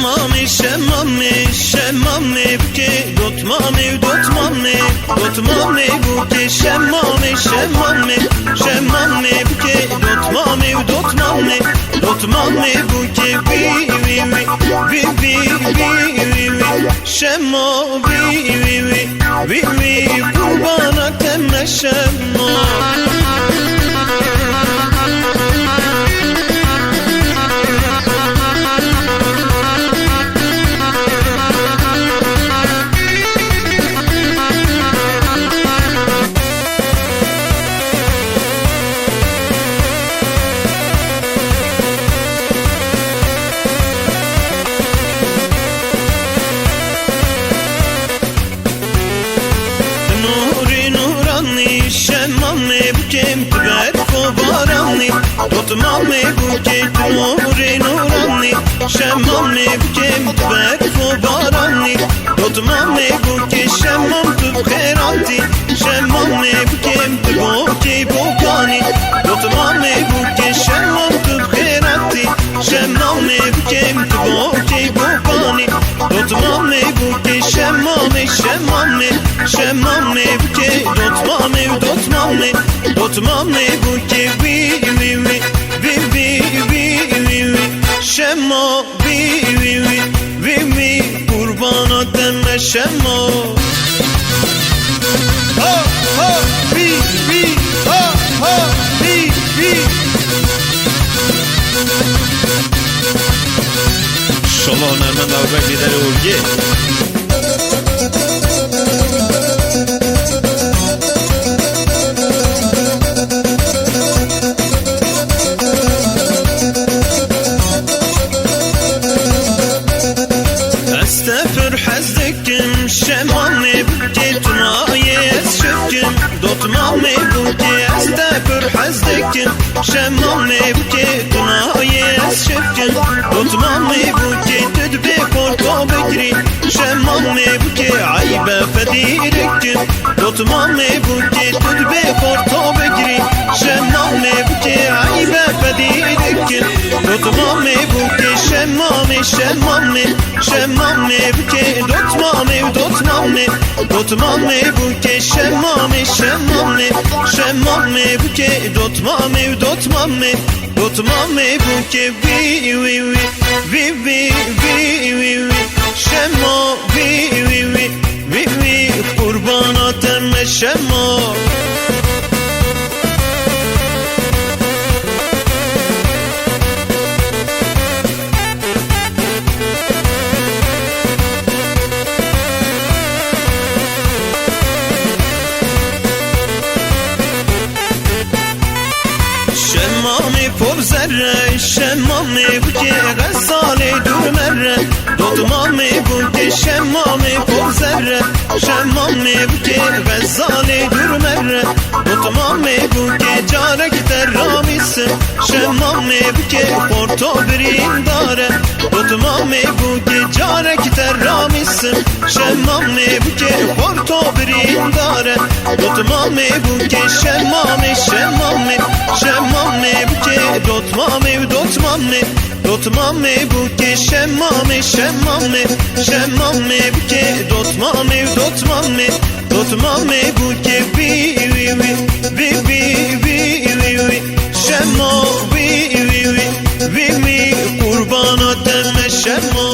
شمامي شمامي شمامي بكي دوتمامي ودوتمامي دوتمامي بكي شمامي شمامي شمامي بكي دوتمامي ودوتمامي دوتمامي بكي وي وي وي وي وي وي وي شما وي وي وي وي وي قربانك تم شما شمامي بكيم تبارك وباراني دوتمامي بكي نوري نوراني شمامي بكيم تبارك وباراني دوتمامي بكي شممت بخيراتي شمامي بكيم تبوكي بوكاني دوتمامي بكي شممت بخيراتي شمامي بكيم تبوكي بوكاني دوتمامي بكي شمامي شمامي شمامي بكي دوتمامي ودوتمامي دوتمامي بكي وي وي وي وي وي وي وي شما وي وي وي وي وي قربان دم شما ها ها وي وي ها ها وي وي شما نرمن داوبک لیدر اولگه استفر حزكم شمامي بكي تنايس شكم دوتمامي بكي استفر حزكم شمامي بكي تنايس شكم دوتمامي بكي تدبي كورتو بكري شمامي بكي عيبة فديركم دوتمامي بكي تدبي كورتو بكري شمامي بكي عيبة فديركم دوتمامي بكي شمامي شمامي شمامي بكي دوتمامي ودوتمامي دوتمامي بكي شمامي شمامي شمامي بكي دوتمامي ودوتمامي دوتمامي بكي وي وي وي وي وي وي وي وي شما وي وي وي وي وي قرباناتم شما شمامي فوق زره شمامي بكي غزالي دور مره دوتمامي بكي شمامي فوق زره شمامي بكي غزالي دور مره دوتمامي بكي جارك تراميس شمامي بكي خورتو برين داره دوتمامي بكي جارك تراميس شمامي بكي خورتو برين داره دوتمامي بكي شمامي شمامي شمامي بكي دوتمامي ودوتمامي دوتمامي بكي شمامي شمامي شمامي بكي دوتمامي ودوتمامي دوتمامي بكي وي وي وي وي وي وي وي شما وي وي وي وي وي قربانات دم شما